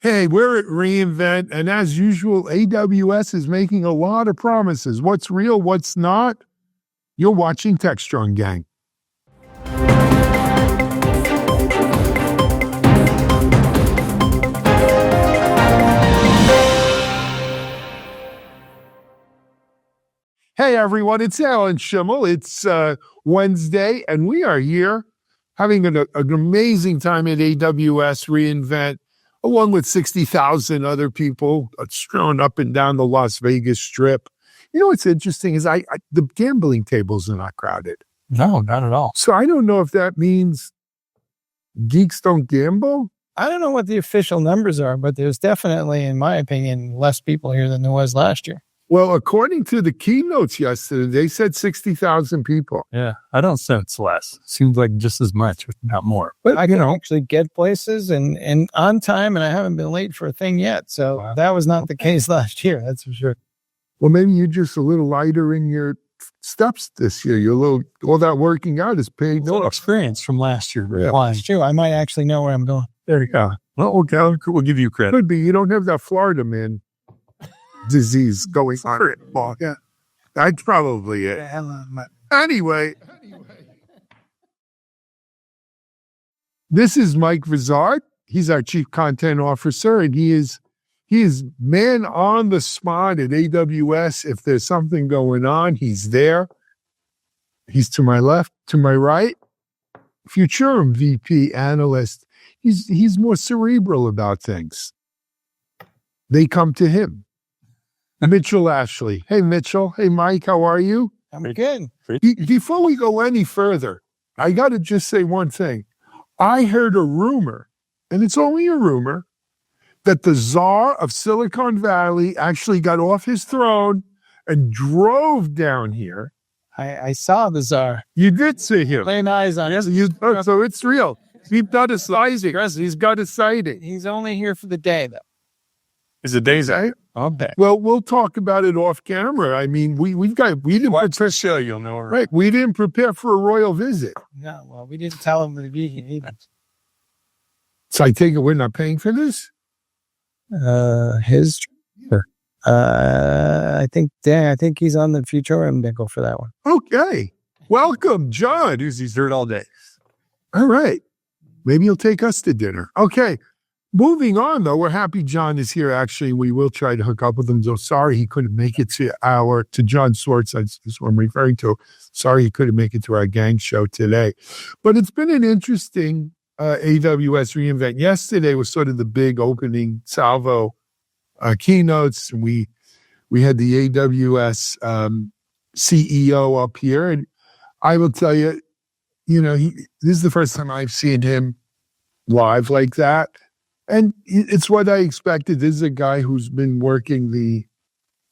Hey, we're at reInvent, and as usual, AWS is making a lot of promises. What's real, what's not? You're watching Techstrong, gang. Hey, everyone, it's Alan Schimmel. It's Wednesday, and we are here having an amazing time at AWS reInvent, along with 60,000 other people strewn up and down the Las Vegas Strip. You know what's interesting is the gambling tables are not crowded. No, not at all. So I don't know if that means geeks don't gamble. I don't know what the official numbers are, but there's definitely, in my opinion, less people here than there was last year. Well, according to the keynotes yesterday, they said 60,000 people. Yeah, I don't sense less. Seems like just as much, if not more. But I can actually get places and on time, and I haven't been late for a thing yet. So that was not the case last year, that's for sure. Well, maybe you're just a little lighter in your steps this year. You're a little, all that working out is paid. No experience from last year. Yeah. It's true. I might actually know where I'm going. There you go. Well, okay, we'll give you credit. Could be. You don't have that Florida man disease going on. Yeah, that's probably it. Anyway, this is Mike Vizard. He's our Chief Content Officer, and he is man on the spot at AWS. If there's something going on, he's there. He's to my left, to my right. Futurum VP analyst. He's more cerebral about things. They come to him. Mitchell Ashley. Hey, Mitchell. Hey, Mike. How are you? I'm good. Before we go any further, I got to just say one thing. I heard a rumor, and it's only a rumor, that the czar of Silicon Valley actually got off his throne and drove down here. I saw the czar. You did see him. Laying eyes on him. So it's real. He's got a sighting. He's got a sighting. He's only here for the day, though. Is it days out? Okay. Well, we'll talk about it off camera. I mean, we didn't Watch the show, you'll know. Right. We didn't prepare for a royal visit. No, well, we didn't tell him to be here either. So I take it we're not paying for this? I think he's on the Futurum nickel for that one. Okay. Welcome, John. He's dirt all day. All right. Maybe he'll take us to dinner. Okay. Moving on, though, we're happy John is here. Actually, we will try to hook up with him. So sorry he couldn't make it to John Swartz. That's what I'm referring to. Sorry he couldn't make it to our gang show today. But it's been an interesting AWS reInvent. Yesterday was sort of the big opening salvo keynotes. We had the AWS CEO up here. And I will tell you, this is the first time I've seen him live like that. And it's what I expected. This is a guy who's been working the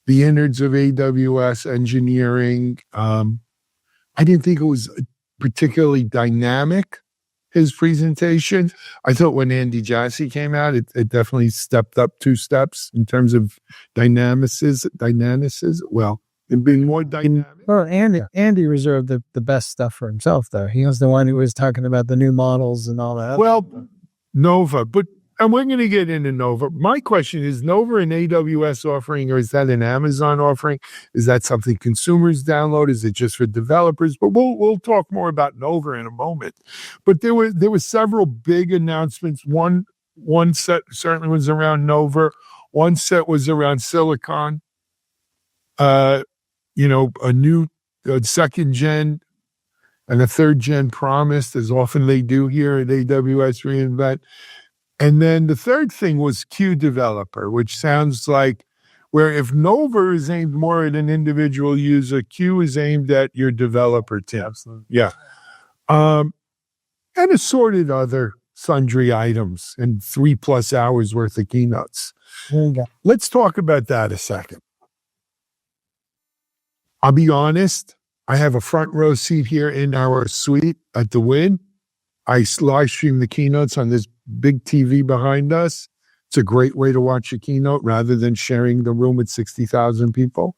innards of AWS engineering. I didn't think it was particularly dynamic, his presentation. I thought when Andy Jassy came out, it definitely stepped up 2 steps in terms of dynamices. Well, it being more dynamic. Well, Andy reserved the best stuff for himself, though. He was the one who was talking about the new models and all that. Well, Nova, and we're going to get into Nova. My question is Nova an AWS offering, or is that an Amazon offering? Is that something consumers download? Is it just for developers? But we'll talk more about Nova in a moment. But there were several big announcements. One set certainly was around Nova. One set was around Silicon. A new second gen and a third gen promised, as often they do here at AWS reInvent. And then the third thing was Q Developer, which sounds like where if Nova is aimed more at an individual user, Q is aimed at your developer team. Absolutely. Yeah. And assorted other sundry items and 3+ hours worth of keynotes. There you go. Let's talk about that a second. I'll be honest, I have a front row seat here in our suite at the Wynn. I live stream the keynotes on this big TV behind us. It's a great way to watch a keynote rather than sharing the room with 60,000 people.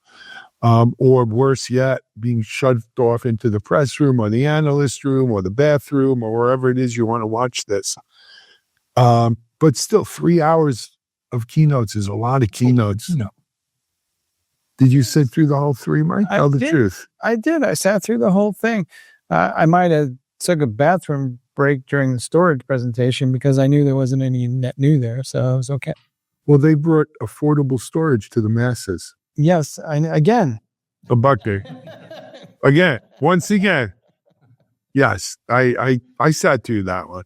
Or worse yet, being shoved off into the press room or the analyst room or the bathroom or wherever it is you want to watch this. But still, 3 hours of keynotes. There's a lot of keynotes. No. Did you sit through the whole 3, Mike? Tell the truth. I did. I sat through the whole thing. I might have took a bathroom break during the storage presentation because I knew there wasn't any net new there, so it was okay. Well, they brought affordable storage to the masses. Yes, again. A bucket. Again, once again. Yes, I sat through that one.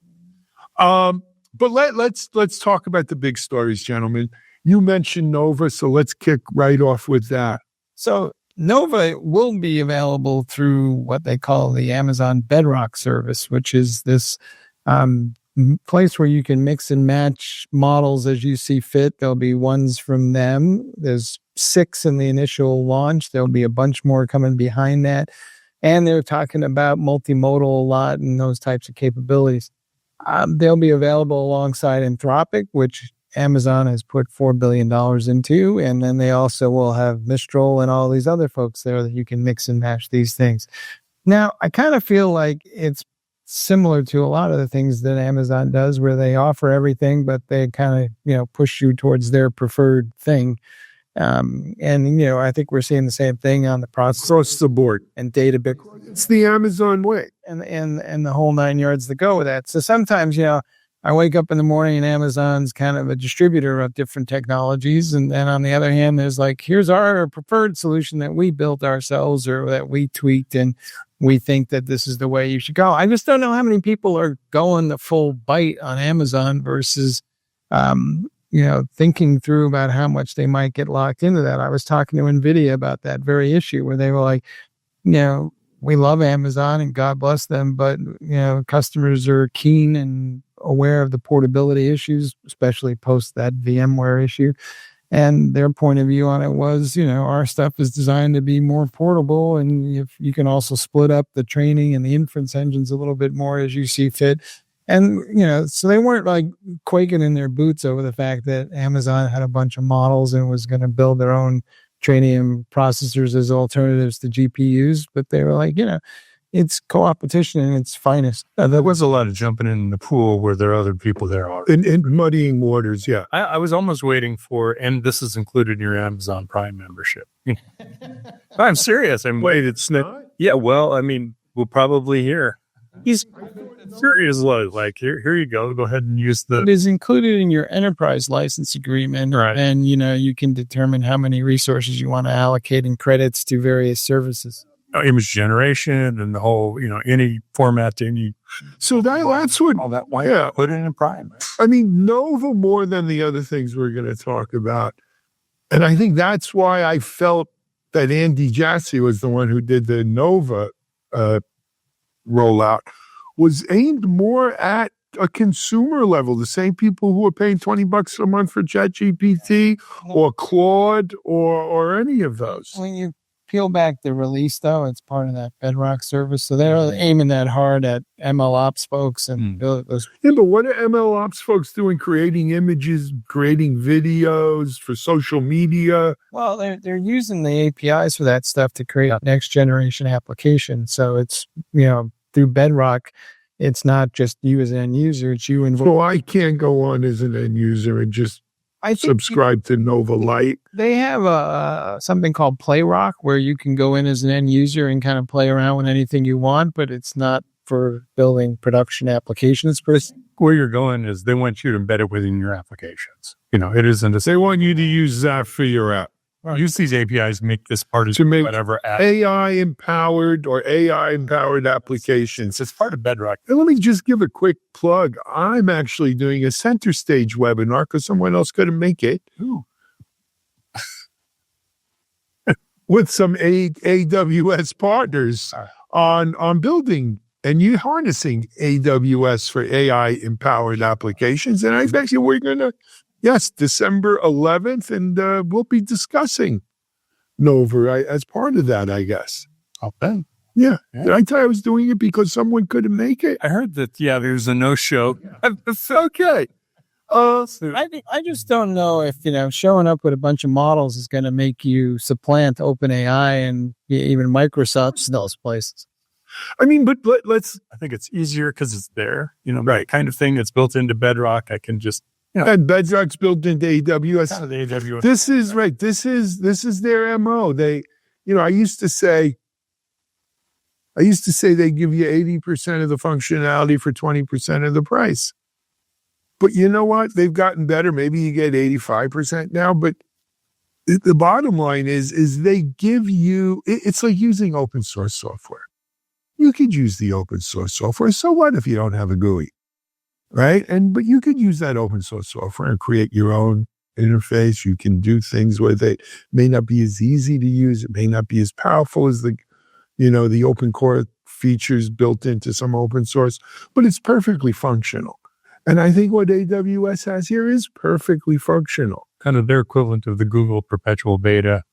But let's talk about the big stories, gentlemen. You mentioned Nova, so let's kick right off with that. So Nova will be available through what they call the Amazon Bedrock service, which is this place where you can mix and match models as you see fit. There'll be ones from them. There's 6 in the initial launch. There'll be a bunch more coming behind that. And they're talking about multimodal a lot and those types of capabilities. They'll be available alongside Anthropic, which Amazon has put $4 billion into. And then they also will have Mistral and all these other folks there that you can mix and match these things. Now, I kind of feel like it's similar to a lot of the things that Amazon does where they offer everything, but they kind of, push you towards their preferred thing. I think we're seeing the same thing on the process Across the board. and database It's the Amazon way. and the whole 9 yards that go with that. So sometimes, I wake up in the morning and Amazon's kind of a distributor of different technologies. And then on the other hand, there's like, here's our preferred solution that we built ourselves or that we tweaked. And we think that this is the way you should go. I just don't know how many people are going the full bite on Amazon versus, thinking through about how much they might get locked into that. I was talking to NVIDIA about that very issue where they were like, we love Amazon and God bless them, but, customers are keen and aware of the portability issues, especially post that VMware issue. And their point of view on it was, our stuff is designed to be more portable. And if you can also split up the training and the inference engines a little bit more as you see fit. And, so they weren't like quaking in their boots over the fact that Amazon had a bunch of models and was going to build their own Trainium processors as alternatives to GPUs. But they were like, it's co-opetition in its finest. There was a lot of jumping in the pool where there are other people there already. In muddying waters, yeah. I was almost waiting for, and this is included in your Amazon Prime membership. I'm serious. Wait, it's not? Yeah, well, we'll probably hear. He's serious, like, here you go. Go ahead and use It is included in your enterprise license agreement. Right. And, you can determine how many resources you want to allocate in credits to various services. image generation and the whole, any formatting. So that's what, all that. Why put it in Prime? Nova more than the other things we're going to talk about. And I think that's why I felt that Andy Jassy was the one who did the Nova rollout, was aimed more at a consumer level. The same people who are paying $20 a month for ChatGPT or Claude or any of those. When you peel back the release, though, it's part of that Bedrock service. So they're aiming that hard at MLOps folks and those. Yeah, but what are MLOps folks doing? Creating images, creating videos for social media? Well, they're using the APIs for that stuff to create next generation applications. So it's, through Bedrock, it's not just you as an end user, it's you involved. So I can't go on as an end user and just subscribe to Nova Lite. They have something called PlayRock where you can go in as an end user and kind of play around with anything you want, but it's not for building production applications. Where you're going is they want you to embed it within your applications. It isn't They want you to use that for your app. Use these APIs, make this part of whatever app. AI-empowered applications. It's part of Bedrock. And let me just give a quick plug. I'm actually doing a center stage webinar because someone else couldn't make it. With some AWS partners on building and you harnessing AWS for AI-empowered applications. And I bet you we're going to, December 11th, and we'll be discussing Nova as part of that, I guess. Okay. Yeah. Did I tell you I was doing it because someone couldn't make it? I heard that, there's a no-show. It's okay. I just don't know if, showing up with a bunch of models is going to make you supplant OpenAI and even Microsoft's those places. But let's... I think it's easier because it's there, right? Kind of thing that's built into Bedrock. I can just And Bedrock's built into AWS. Kind of the AWS. This is right. This is their MO. They, I used to say they give you 80% of the functionality for 20% of the price. But you know what? They've gotten better. Maybe you get 85% now, but the bottom line is they give you, it's like using open source software. You could use the open source software. So what if you don't have a GUI? Right? But you could use that open source software and create your own interface. You can do things with it. May not be as easy to use. It may not be as powerful as the open core features built into some open source, but it's perfectly functional. And I think what AWS has here is perfectly functional. Kind of their equivalent of the Google perpetual beta.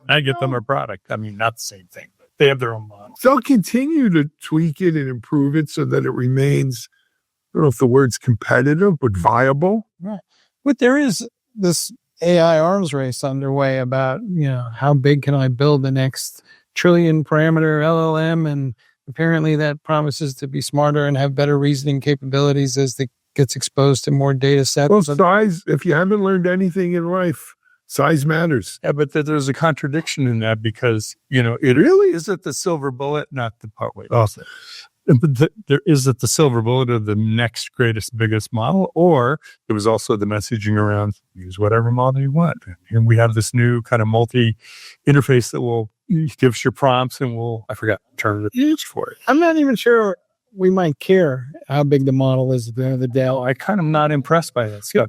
I get them a product. I mean, not the same thing, but they have their own model. They'll continue to tweak it and improve it so that it remains, I don't know if the word's competitive, but viable. Right. But there is this AI arms race underway about, how big can I build the next trillion parameter LLM? And apparently that promises to be smarter and have better reasoning capabilities as it gets exposed to more data sets. Well, size, if you haven't learned anything in life, size matters. Yeah, but there's a contradiction in that because, it really is it the silver bullet, not the part way. Also, but is it the silver bullet of the next greatest, biggest model? Or it was also the messaging around use whatever model you want. And we have this new kind of multi-interface that gives your prompts and I forgot the term to use for it. I'm not even sure we might care how big the model is at the end of the day. I kind of not impressed by that stuff.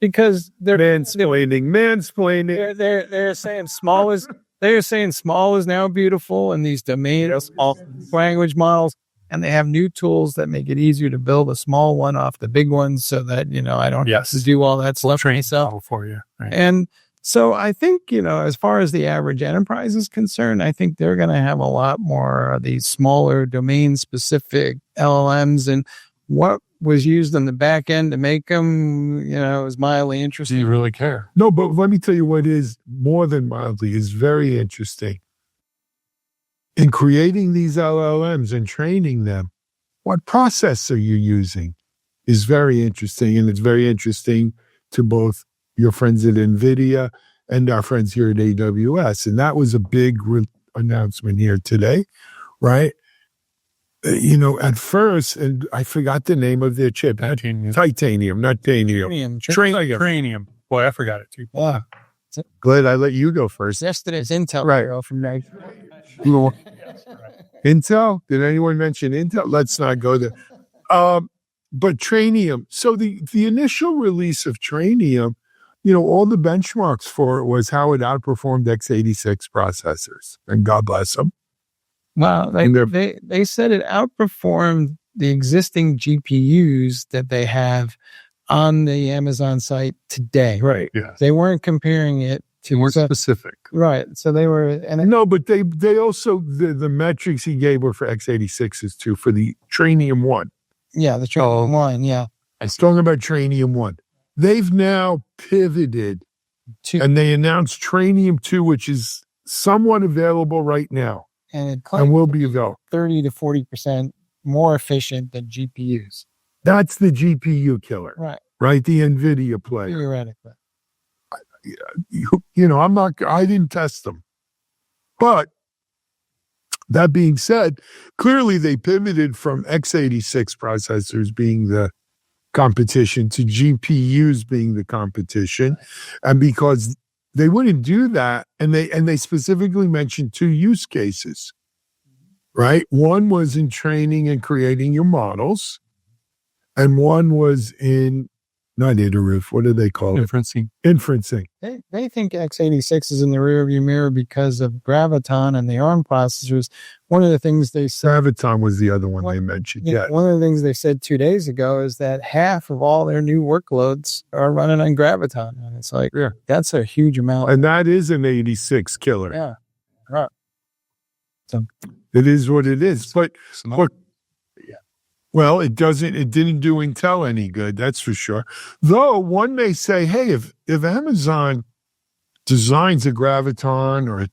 Because they're mansplaining. They're saying small is now beautiful, and these domain small language models, and they have new tools that make it easier to build a small one off the big ones, so that I don't have to do all that stuff myself for you. Right. And so I think as far as the average enterprise is concerned, I think they're going to have a lot more of these smaller domain specific LLMs, and what was used on the back end to make them, is mildly interesting. Do you really care? No, but let me tell you what is more than mildly is very interesting. In creating these LLMs and training them, what process are you using is very interesting. And it's very interesting to both your friends at NVIDIA and our friends here at AWS. And that was a big announcement here today, right? At first, and I forgot the name of their chip. Titanium, not Tanium. Tranium. Boy, I forgot it too. Wow. Glad I let you go first. Yesterday's Intel right from there. Intel? Did anyone mention Intel? Let's not go there. But Tranium. So the initial release of Tranium, all the benchmarks for it was how it outperformed x86 processors. And God bless them. Wow. They said it outperformed the existing GPUs that they have on the Amazon site today. Right. Yeah. They weren't comparing it to more specific. Right. So they were. No, but they also, the metrics he gave were for x86s too, for the Tranium 1. Yeah, the Tranium 1. Yeah. I'm talking about Tranium 1. They've now pivoted and they announced Tranium 2, which is somewhat available right now. And will be available 30 to 40% more efficient than GPUs. That's the GPU killer, right? The NVIDIA player. Theoretically, I didn't test them, but that being said, clearly they pivoted from x86 processors being the competition to GPUs being the competition, and because they wouldn't do that. And they specifically mentioned two use cases, right? One was in training and creating your models. And one was in, not iterative, what do they call it? Inferencing. They think x86 is in the rearview mirror because of Graviton and the ARM processors. One of the things they said... Graviton was the other one they mentioned, yeah. One of the things they said 2 days ago is that half of all their new workloads are running on Graviton. And it's like, that's a huge amount. And that is an 86 killer. Yeah, right. So it is what it is. But look, well, it didn't do Intel any good, that's for sure. Though one may say, hey, if Amazon designs a Graviton or a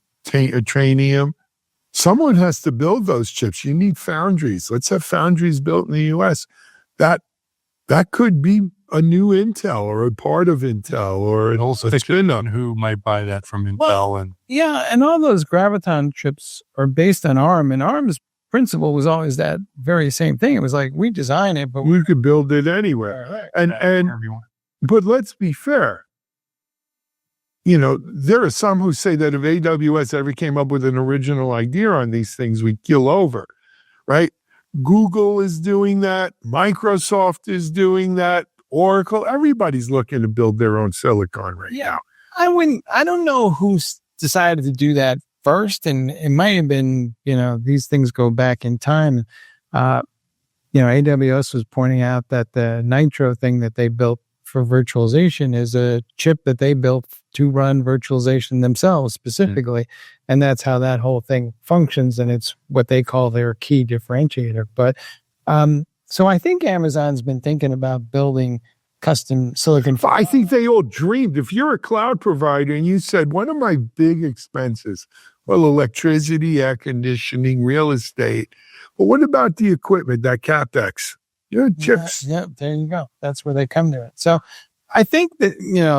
Tranium, someone has to build those chips. You need foundries. Let's have foundries built in the U.S. That that could be a new Intel or a part of Intel or And also a spin-up. who might buy that from Intel. Well, and Yeah, and all those Graviton chips are based on ARM, and ARM's principle was always that very same thing. It was like, we design it, but We could build it anywhere. And wherever you want. but let's be fair. There are some who say that if AWS ever came up with an original idea on these things, we'd kill over, right? Google is doing that. Microsoft is doing that. Oracle, everybody's looking to build their own silicon right now. I don't know who decided to do that first. And it might have been, these things go back in time. AWS was pointing out that the Nitro thing that they built for virtualization is a chip that they built to run virtualization themselves specifically. And that's how that whole thing functions. And it's what they call their key differentiator. But, so I think Amazon's been thinking about building custom silicon. I think they all dreamed. If you're a cloud provider and you said, one of my big expenses, well, electricity, air conditioning, real estate. But what about the equipment, that CapEx? Chips. Yeah, there you go. That's where they come to it. So I think that,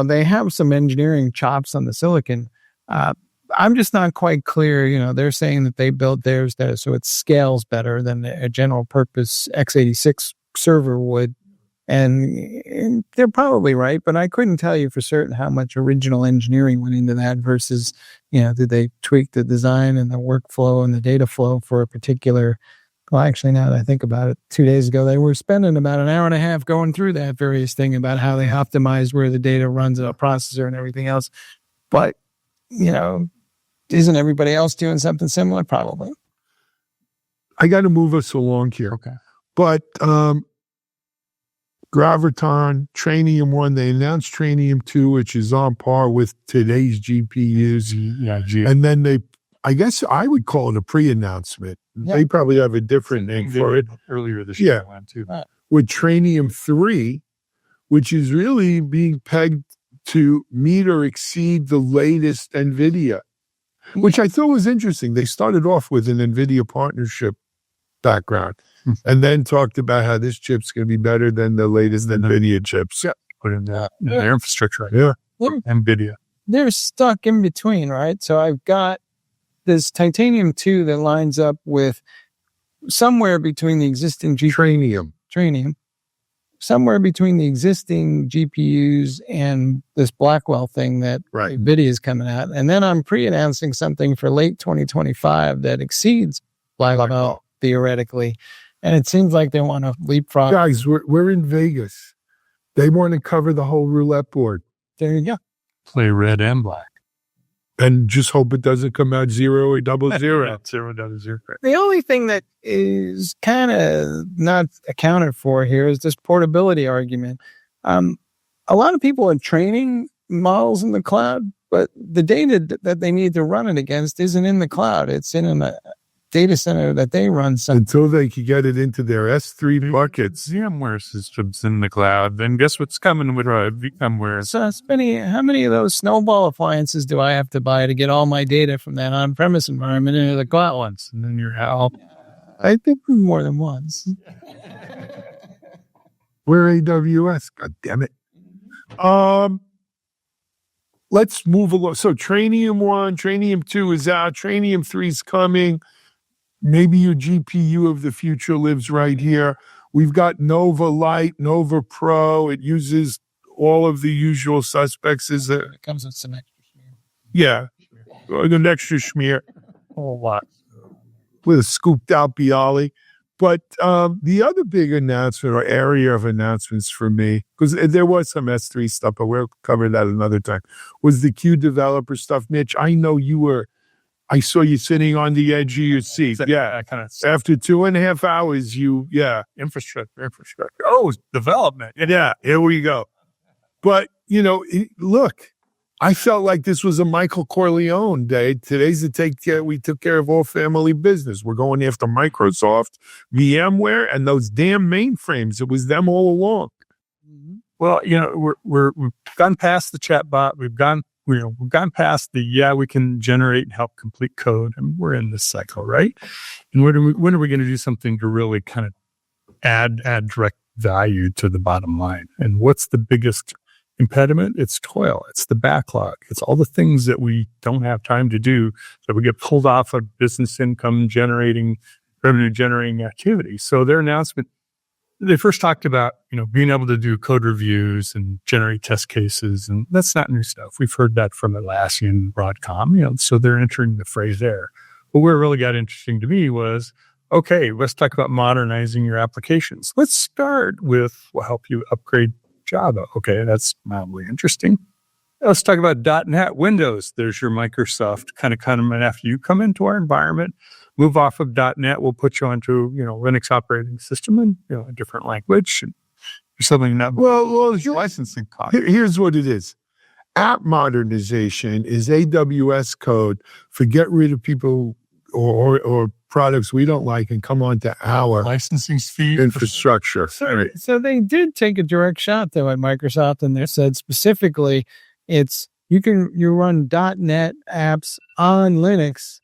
they have some engineering chops on the silicon. I'm just not quite clear. They're saying that they built theirs so it scales better than a general purpose x86 server would. And they're probably right, but I couldn't tell you for certain how much original engineering went into that versus, did they tweak the design and the workflow and the data flow for a particular. Well, actually, now that I think about it, 2 days ago, they were spending about an hour and a half going through that various thing about how they optimize where the data runs in a processor and everything else. But, isn't everybody else doing something similar? Probably. I got to move us along here. Okay. But Graviton, Trainium 1, they announced Trainium 2, which is on par with today's GPUs. Yeah, and then I guess I would call it a pre-announcement. Yeah. They probably have a different name for it. Earlier this Yeah. year, too. With Trainium 3, which is really being pegged to meet or exceed the latest NVIDIA, which I thought was interesting. They started off with an NVIDIA partnership background and then talked about how this chip's going to be better than the latest NVIDIA chips. Yeah. Put in their infrastructure. Yeah. NVIDIA. They're stuck in between, right? So I've got this Titanium 2 that lines up with somewhere between the existing Trainium, somewhere between the existing GPUs and this Blackwell thing that NVIDIA is coming out. And then I'm pre-announcing something for late 2025 that exceeds Blackwell theoretically. And it seems like they want to leapfrog. Guys, we're in Vegas. They want to cover the whole roulette board. There you go. Play red and black. And just hope it doesn't come out 0 or 00. 0. The only thing that is kind of not accounted for here is this portability argument. A lot of people are training models in the cloud, but the data that they need to run it against isn't in the cloud. It's in a data center that they run. Until they can get it into their S3 buckets. VMware systems in the cloud. Then guess what's coming with VMware? So how many of those snowball appliances do I have to buy to get all my data from that on-premise environment into the cloud once? And then you're out. I think more than once. We're AWS. God damn it. Let's move along. So Trainium 1, Trainium 2 is out. Trainium 3 is coming. Maybe your GPU of the future lives right here. We've got Nova Lite, Nova Pro. It uses all of the usual suspects. It comes with some extra schmear. Yeah, an extra schmear. A whole lot. With a scooped out Bialy. But the other big announcement or area of announcements for me, because there was some S3 stuff, but we'll cover that another time, was the Q developer stuff. Mitch, I know I saw you sitting on the edge of your seat. Yeah. After 2.5 hours, infrastructure. Oh, development. Yeah, here we go. But, look, I felt like this was a Michael Corleone day. Today's we took care of all family business. We're going after Microsoft, VMware, and those damn mainframes. It was them all along. Well, we've gone past the chatbot. We've gone past we can generate and help complete code, and we're in this cycle, right? And when are we going to do something to really kind of add direct value to the bottom line. And what's the biggest impediment? It's toil. It's the backlog. It's all the things that we don't have time to do that we get pulled off of business income generating, revenue generating activity. So their announcement, they first talked about, being able to do code reviews and generate test cases. And that's not new stuff. We've heard that from Atlassian, Broadcom, so they're entering the phrase there. But where it really got interesting to me was, okay, let's talk about modernizing your applications. Let's start with, we'll help you upgrade Java. Okay, that's mildly interesting. Let's talk about .NET, Windows. There's your Microsoft kind of coming after you come into our environment. Move off of .NET. We'll put you onto, Linux operating system and, a different language or something. Well, licensing cost. Here's what it is. App modernization is AWS code for get rid of people or products we don't like and come onto our licensing fee infrastructure. So they did take a direct shot though at Microsoft, and they said specifically, it's you run .NET apps on Linux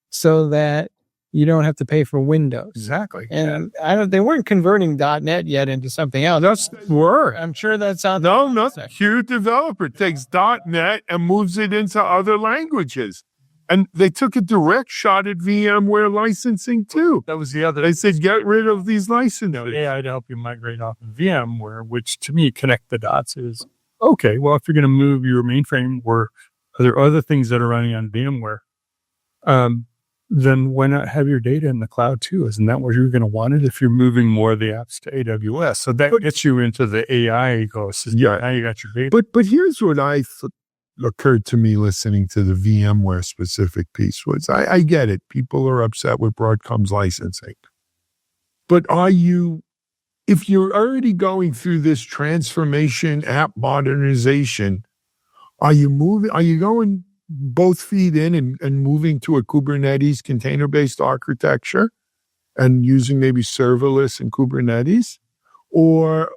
so that you don't have to pay for Windows. Exactly. And they weren't converting .NET yet into something else. I'm sure that's on. No. Huge developer takes .NET and moves it into other languages. And they took a direct shot at VMware licensing too. That was the other. They said, get rid of these licenses. AI to help you migrate off of VMware, which to me, connect the dots is, okay, well, if you're going to move your mainframe, are there other things that are running on VMware? Then why not have your data in the cloud too? Isn't that where you're going to want it if you're moving more of the apps to AWS? So that gets you into the AI ecosystem. Yeah. Now you got your data. But here's what occurred to me listening to the VMware specific piece was, I get it. People are upset with Broadcom's licensing. But if you're already going through this transformation, app modernization, are you going both feet in and moving to a Kubernetes container-based architecture and using maybe serverless and Kubernetes? Or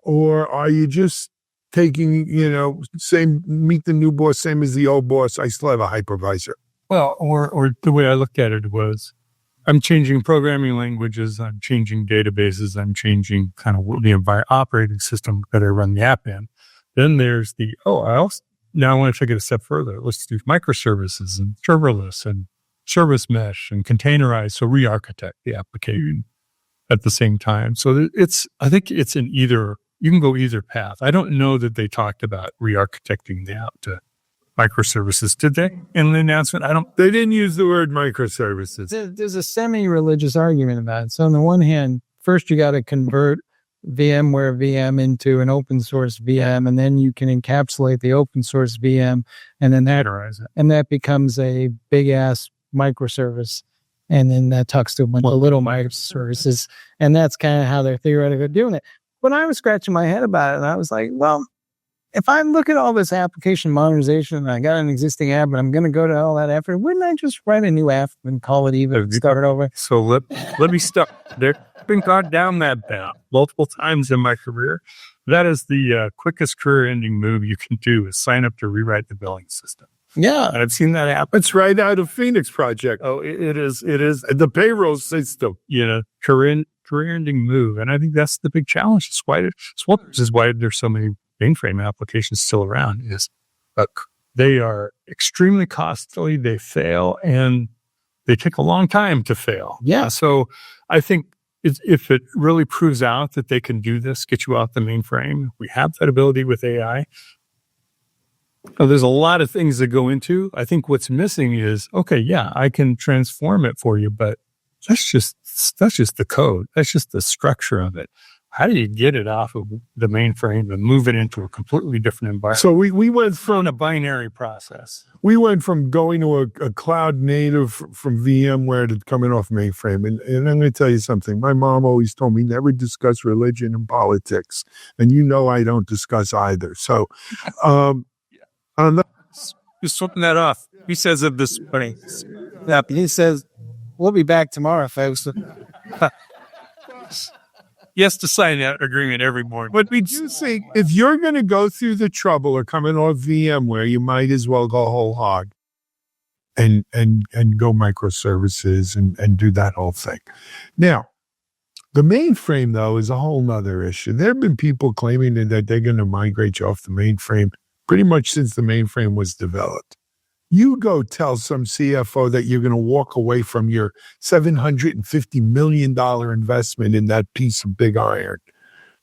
are you just taking, same, meet the new boss, same as the old boss, I still have a hypervisor? Well, or the way I looked at it was, I'm changing programming languages, I'm changing databases, I'm changing kind of the operating system that I run the app in. Then there's now I want to take it a step further. Let's do microservices and serverless and service mesh and containerize. So re-architect the application at the same time. So I think it's you can go either path. I don't know that they talked about re-architecting the app to microservices. Did they in the announcement? They didn't use the word microservices. There's a semi-religious argument about it. So on the one hand, first you got to convert VMware VM into an open source VM, and then you can encapsulate the open source VM, and then that becomes a big ass microservice, and then that talks to a bunch of little microservices, and that's kind of how they're theoretically doing it. But I was scratching my head about it, and I was like, well, if I look at all this application modernization, and I got an existing app, and I'm going to go to all that effort, wouldn't I just write a new app and call it even and start it over? So let me start there. Been gone down that path multiple times in my career. That is the quickest career-ending move you can do is sign up to rewrite the billing system. Yeah. And I've seen that happen. It's right out of Phoenix Project. Oh, it is. The payroll system. Career-ending move. And I think that's the big challenge. It's why there's so many mainframe applications still around is they are extremely costly. They fail and they take a long time to fail. Yeah. So I think if it really proves out that they can do this, get you off the mainframe, we have that ability with AI. There's a lot of things that go into. I think what's missing is, okay, yeah, I can transform it for you, but that's just the code. That's just the structure of it. How do you get it off of the mainframe and move it into a completely different environment? So we went from a binary process. We went from going to a cloud native from VMware to coming off mainframe. And I'm going to tell you something. My mom always told me never discuss religion and politics. And I don't discuss either. So, just swapping that off. He says of this morning. Yeah, he says, we'll be back tomorrow, folks. He has to sign that agreement every morning. But we do think if you're going to go through the trouble of coming off VMware, you might as well go whole hog and go microservices and do that whole thing. Now, The mainframe, though, is a whole nother issue. There have been people claiming that they're going to migrate you off the mainframe pretty much since the mainframe was developed. You go tell some CFO that you're going to walk away from your $750 million investment in that piece of big iron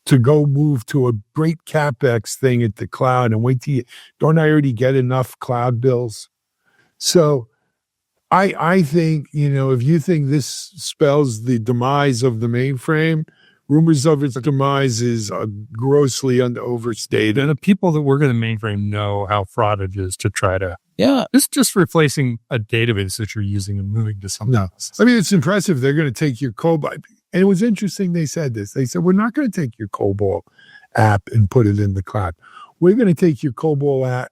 to go move to a great CapEx thing at the cloud and wait till you, don't I already get enough cloud bills? So I think, if you think this spells the demise of the mainframe, rumors of its demise is grossly overstated. And the people that work in the mainframe know how fraught it is to try to. Yeah. It's just replacing a database that you're using and moving to something else. I mean, it's impressive. They're going to take your COBOL. And it was interesting they said this. They said, we're not going to take your COBOL app and put it in the cloud. We're going to take your COBOL app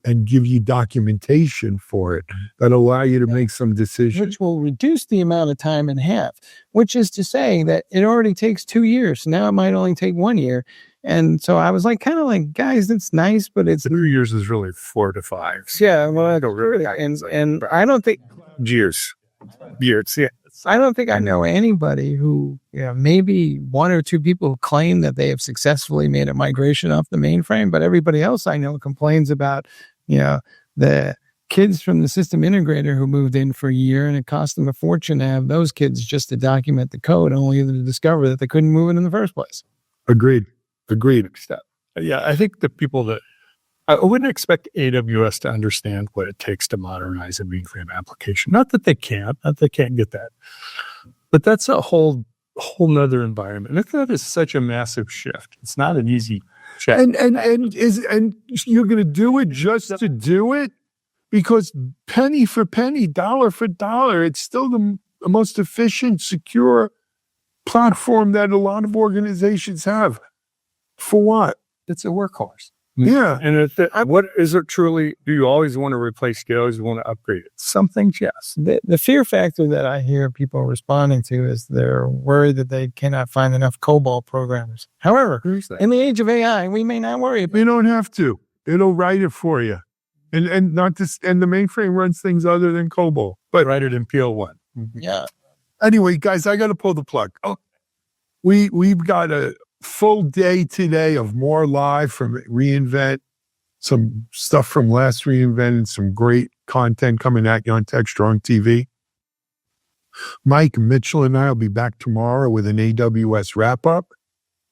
and give you documentation for it that allow you to make some decisions. Which will reduce the amount of time in half, which is to say that it already takes 2 years. Now it might only take 1 year. And so I was kind of like, guys, that's nice, but it's 2 years is really 4 to 5. Yeah, well, and I don't think years. Yeah. I don't think I know anybody who, maybe 1 or 2 people who claim that they have successfully made a migration off the mainframe, but everybody else I know complains about, the kids from the system integrator who moved in for a year, and it cost them a fortune to have those kids just to document the code, only to discover that they couldn't move it in the first place. Agreed. Yeah, I think the people that I wouldn't expect AWS to understand what it takes to modernize a mainframe application. Not that they can't get that, but that's a whole nother environment. And that is such a massive shift. It's not an easy check. And you're going to do it just to do it, because penny for penny, dollar for dollar, it's still the most efficient, secure platform that a lot of organizations have. For what? It's a workhorse. Yeah. And what is it truly? Do you always want to replace skills? You want to upgrade it? Some things, yes. The fear factor that I hear people responding to is they're worried that they cannot find enough COBOL programmers. However, in the age of AI, we may not worry about it. You don't have to. It'll write it for you. And not just, and the mainframe runs things other than COBOL. But write it in PL1. Yeah. Anyway, guys, I got to pull the plug. Oh, we've got a full day today of more live from reInvent, some stuff from last reInvent, and some great content coming at you on Techstrong TV. Mike Mitchell and I will be back tomorrow with an AWS wrap-up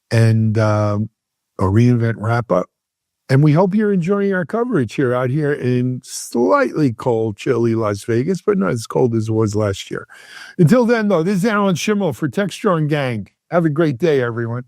and a reInvent wrap-up. And we hope you're enjoying our coverage out here in slightly cold, chilly Las Vegas, but not as cold as it was last year. Until then, though, this is Alan Schimmel for Techstrong Gang. Have a great day, everyone.